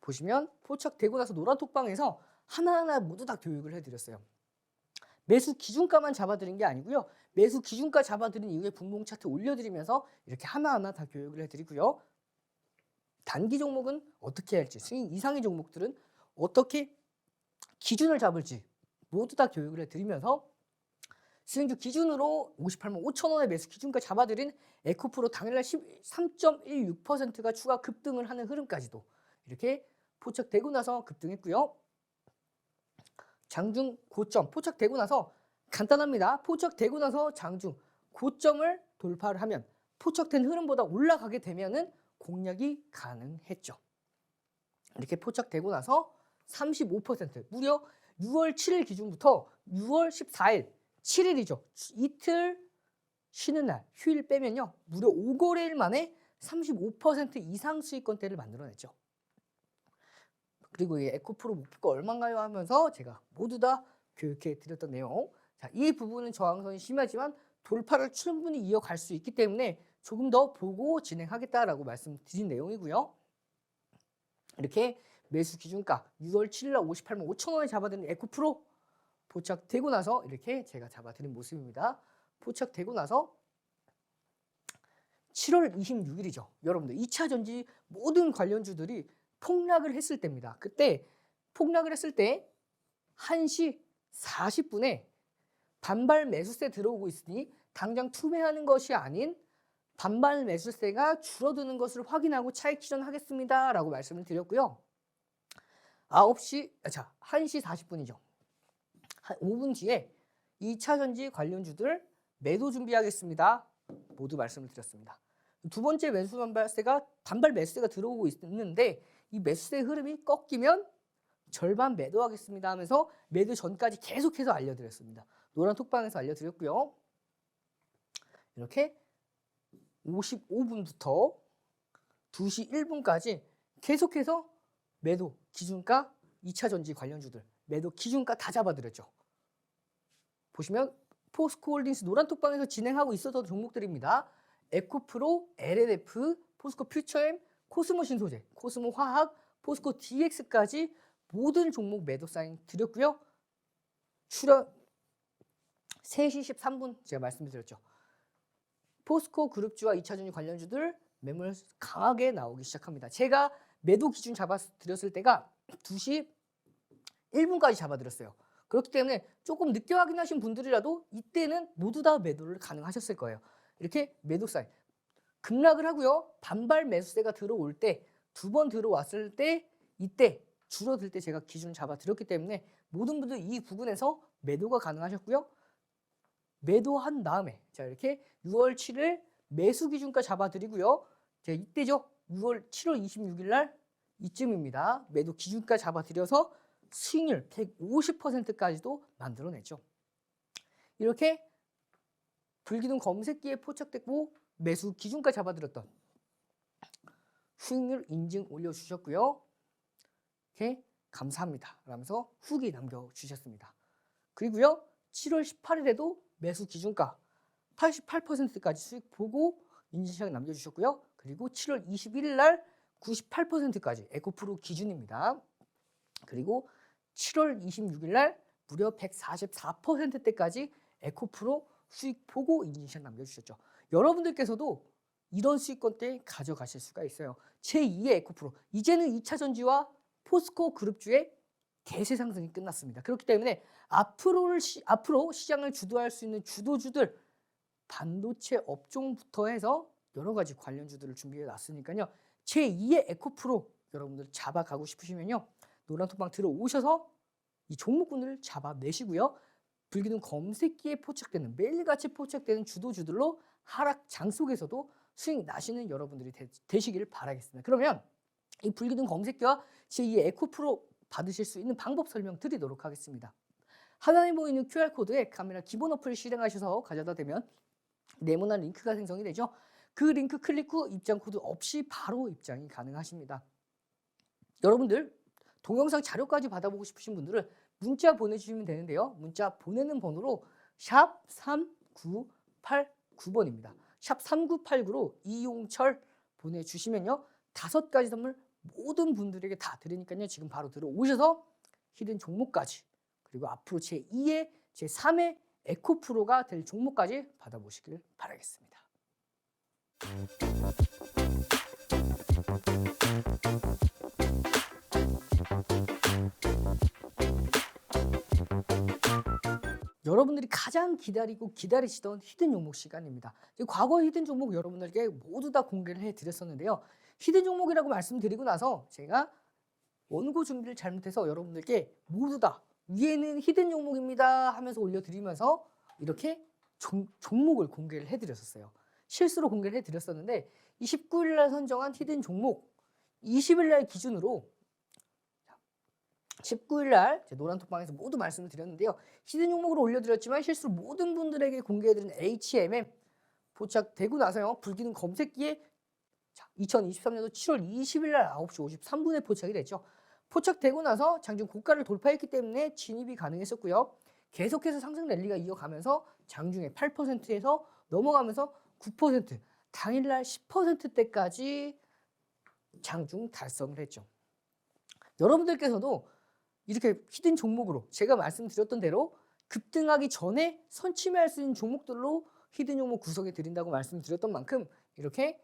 보시면 포착되고 나서 노란톡방에서 하나하나 모두 다 교육을 해드렸어요. 매수 기준가만 잡아드린 게 아니고요. 매수 기준가 잡아드린 이후에 분봉 차트 올려드리면서 이렇게 하나하나 다 교육을 해드리고요. 단기 종목은 어떻게 할지, 수익 이상의 종목들은 어떻게 기준을 잡을지 모두 다 교육을 해드리면서 수익주 기준으로 58만 5천 원의 매수 기준가 잡아드린 에코프로 당일날 13.16%가 추가 급등을 하는 흐름까지도 이렇게 포착되고 나서 급등했고요. 장중 고점 포착되고 나서 간단합니다. 포착되고 나서 장중 고점을 돌파를 하면 포착된 흐름보다 올라가게 되면은 공략이 가능했죠. 이렇게 포착되고 나서 35% 무려 6월 7일 기준부터 6월 14일 7일이죠. 이틀 쉬는 날 휴일 빼면요. 무려 5거래일 만에 35% 이상 수익권대를 만들어냈죠. 그리고 이 에코프로 목표가 얼마인가요 하면서 제가 모두 다 교육해 드렸던 내용. 자, 이 부분은 저항선이 심하지만 돌파를 충분히 이어갈 수 있기 때문에 조금 더 보고 진행하겠다라고 말씀드린 내용이고요. 이렇게 매수 기준가 6월 7일 날 58만 5천 원에 잡아드린 에코프로 포착되고 나서 이렇게 제가 잡아드린 모습입니다. 포착되고 나서 7월 26일이죠. 여러분들 2차 전지 모든 관련주들이 폭락을 했을 때입니다. 그때 폭락을 했을 때 1시 40분에 반발 매수세 들어오고 있으니 당장 투매하는 것이 아닌 반발 매수세가 줄어드는 것을 확인하고 차익 실현하겠습니다 라고 말씀을 드렸고요. 1시 40분이죠. 한 5분 뒤에 2차 전지 관련주들 매도 준비하겠습니다. 모두 말씀을 드렸습니다. 두 번째 반발 매수세가 들어오고 있는데 이 매수세 흐름이 꺾이면 절반 매도하겠습니다 하면서 매도 전까지 계속해서 알려드렸습니다. 노란 톡방에서 알려드렸고요. 이렇게 55분부터 2시 1분까지 계속해서 매도 기준가 2차 전지 관련주들 매도 기준가 다 잡아드렸죠. 보시면 포스코홀딩스 노란 톡방에서 진행하고 있었던 종목들입니다. 에코프로, LNF, 포스코 퓨처엠, 코스모 신소재, 코스모 화학, 포스코 DX까지 모든 종목 매도 사인 드렸고요. 출연 3시 13분 제가 말씀드렸죠. 포스코 그룹주와 2차전지 관련주들 매물 강하게 나오기 시작합니다. 제가 매도 기준 잡아드렸을 때가 2시 1분까지 잡아드렸어요. 그렇기 때문에 조금 늦게 확인하신 분들이라도 이때는 모두 다 매도를 가능하셨을 거예요. 이렇게 매도 사인 급락을 하고요. 반발 매수세가 들어올 때 두 번 들어왔을 때 이때 줄어들 때 제가 기준 잡아드렸기 때문에 모든 분들 이 부분에서 매도가 가능하셨고요. 매도한 다음에 자 이렇게 6월 7일 매수 기준가 잡아드리고요. 제가 이때죠. 7월 26일 날 이쯤입니다. 매도 기준가 잡아드려서 수익률 150%까지도 만들어냈죠. 이렇게 불기둥 검색기에 포착됐고 매수 기준가 잡아드렸던 수익률 인증 올려주셨고요. 이렇게 감사합니다 라면서 후기 남겨주셨습니다. 그리고요 7월 18일에도 매수 기준가 88%까지 수익 보고 인증샷 남겨주셨고요. 그리고 7월 21일 날 98%까지 에코프로 기준입니다. 그리고 7월 26일 날 무려 144%대까지 에코프로 수익 보고 인증샷 남겨주셨죠. 여러분들께서도 이런 수익권대 가져가실 수가 있어요. 제2의 에코프로 이제는 2차 전지와 포스코 그룹주의 대세 상승이 끝났습니다. 그렇기 때문에 앞으로 시장을 주도할 수 있는 주도주들 반도체 업종부터 해서 여러 가지 관련주들을 준비해 놨으니까요. 제2의 에코프로 여러분들 잡아가고 싶으시면요. 노란톡방 들어오셔서 이 종목군을 잡아내시고요. 불기둥 검색기에 포착되는 매일같이 포착되는 주도주들로 하락장 속에서도 수익 나시는 여러분들이 되시길 바라겠습니다. 그러면 이 불기둥 검색기와 제2의 에코프로 받으실 수 있는 방법 설명 드리도록 하겠습니다. 하단에 보이는 QR코드에 카메라 기본 어플 실행하셔서 가져다 대면 네모난 링크가 생성이 되죠. 그 링크 클릭 후 입장 코드 없이 바로 입장이 가능하십니다. 여러분들 동영상 자료까지 받아보고 싶으신 분들은 문자 보내주시면 되는데요. 문자 보내는 번호로 샵 3989번입니다. 샵 3989로 이용철 보내주시면요. 5가지 선물 모든 분들에게 다 드리니까요. 지금 바로 들어오셔서 히든 종목까지 그리고 앞으로 제2의 제3의 에코프로가 될 종목까지 받아보시길 바라겠습니다. 여러분들이 가장 기다리고 기다리시던 히든 종목 시간입니다. 과거 히든 종목 여러분들께 모두 다 공개를 해드렸었는데요. 히든 종목이라고 말씀드리고 나서 제가 원고 준비를 잘못해서 여러분들께 모두 다 위에는 히든 종목입니다 하면서 올려드리면서 이렇게 종목을 공개를 해드렸었어요. 실수로 공개를 해드렸었는데 29일 날 선정한 히든 종목 20일 날 기준으로 19일 날 노란톡방에서 모두 말씀을 드렸는데요. 히든 종목으로 올려드렸지만 실수로 모든 분들에게 공개해드린 HMM 포착되고 나서요. 불기둥 검색기에 2023년도 7월 20일 날 9시 53분에 포착이 됐죠. 포착되고 나서 장중 고가를 돌파했기 때문에 진입이 가능했었고요. 계속해서 상승 랠리가 이어가면서 장중에 8%에서 넘어가면서 9%, 당일날 10%대까지 장중 달성을 했죠. 여러분들께서도 이렇게 히든 종목으로 제가 말씀드렸던 대로 급등하기 전에 선침해할 수 있는 종목들로 히든 종목 구성해 드린다고 말씀드렸던 만큼 이렇게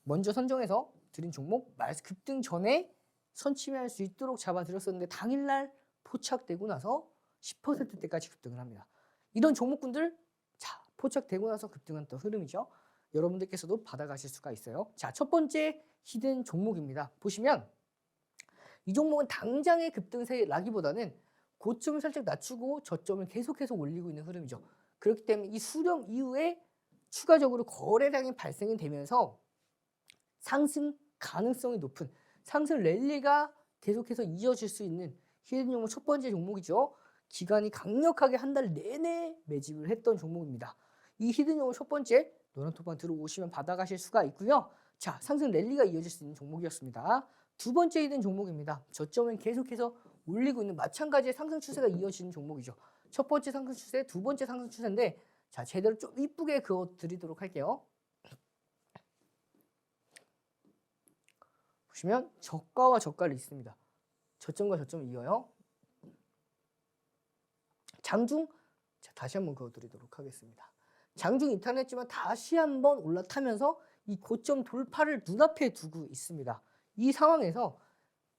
먼저 선정해서 드린 종목 급등 전에 선침해할 수 있도록 잡아드렸었는데 당일날 포착되고 나서 10%대까지 급등을 합니다. 이런 종목군들 포착되고 나서 급등한 또 흐름이죠. 여러분들께서도 받아가실 수가 있어요. 자, 첫 번째 히든 종목입니다. 보시면 이 종목은 당장의 급등세라기보다는 고점을 살짝 낮추고 저점을 계속해서 올리고 있는 흐름이죠. 그렇기 때문에 이 수렴 이후에 추가적으로 거래량이 발생이 되면서 상승 가능성이 높은 상승 랠리가 계속해서 이어질 수 있는 히든 종목 첫 번째 종목이죠. 기관이 강력하게 한 달 내내 매집을 했던 종목입니다. 이 히든 종목 첫 번째 노란톡방 들어오시면 받아가실 수가 있고요. 자, 상승 랠리가 이어질 수 있는 종목이었습니다. 두 번째 히든 종목입니다. 저점을 계속해서 올리고 있는 마찬가지의 상승 추세가 이어지는 종목이죠. 첫 번째 상승 추세, 두 번째 상승 추세인데 자, 제대로 좀 이쁘게 그어 드리도록 할게요. 보시면 저가와 저가를 있습니다. 저점과 저점을 이어요. 장중 다시 한번 그어드리도록 하겠습니다. 장중 이탈했지만 다시 한번 올라타면서 이 고점 돌파를 눈앞에 두고 있습니다. 이 상황에서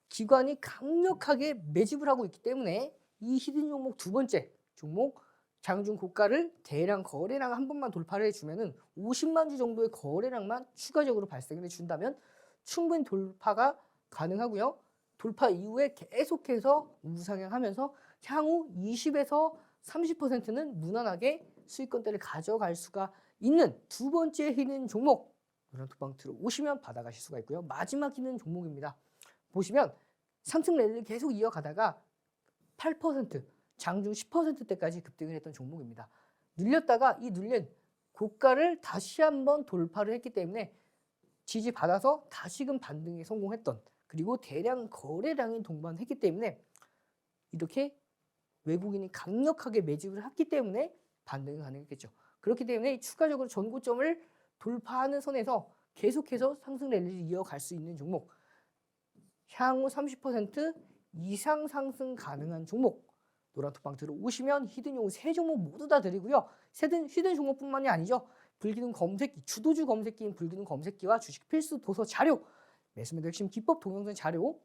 기관이 강력하게 매집을 하고 있기 때문에 이 히든 종목 두 번째 종목 장중 고가를 대량 거래량 한 번만 돌파를 해주면은 50만 주 정도의 거래량만 추가적으로 발생을 해준다면 충분히 돌파가 가능하고요. 돌파 이후에 계속해서 우상향하면서 향후 20에서 30%는 무난하게 수익권대를 가져갈 수가 있는 두 번째 히든 종목 노란톡방 들어오시면 받아가실 수가 있고요. 마지막 히든 종목입니다. 보시면 상승 랠리를 계속 이어가다가 8% 장중 10%대까지 급등을 했던 종목입니다. 눌렸다가 이 눌린 고가를 다시 한번 돌파를 했기 때문에 지지받아서 다시금 반등에 성공했던 그리고 대량 거래량이 동반했기 때문에 이렇게 외국인이 강력하게 매집을 했기 때문에 반등이 가능했겠죠. 그렇기 때문에 추가적으로 전고점을 돌파하는 선에서 계속해서 상승 랠리를 이어갈 수 있는 종목 향후 30% 이상 상승 가능한 종목 노란톡방 들어오시면 히든용 세 종목 모두 다 드리고요. 히든 종목뿐만이 아니죠. 불기둥 검색기, 주도주 검색기인 불기둥 검색기와 주식 필수 도서 자료, 매수매도 핵심 기법 동영상 자료,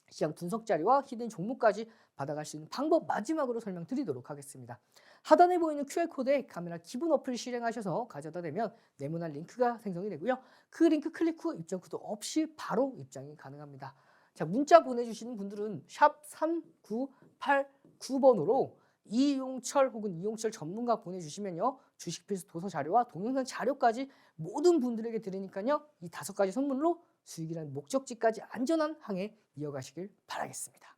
시장 분석 자료와 히든 종목까지 받아갈 수 있는 방법 마지막으로 설명드리도록 하겠습니다. 하단에 보이는 QR코드에 카메라 기본 어플 실행하셔서 가져다 대면 네모난 링크가 생성이 되고요. 그 링크 클릭 후 입장 코드 없이 바로 입장이 가능합니다. 자, 문자 보내주시는 분들은 샵 3989번으로 이용철 혹은 이용철 전문가 보내주시면요. 주식 필수 도서 자료와 동영상 자료까지 모든 분들에게 드리니까요. 이 5가지 선물로 수익이라는 목적지까지 안전한 항해 이어가시길 바라겠습니다.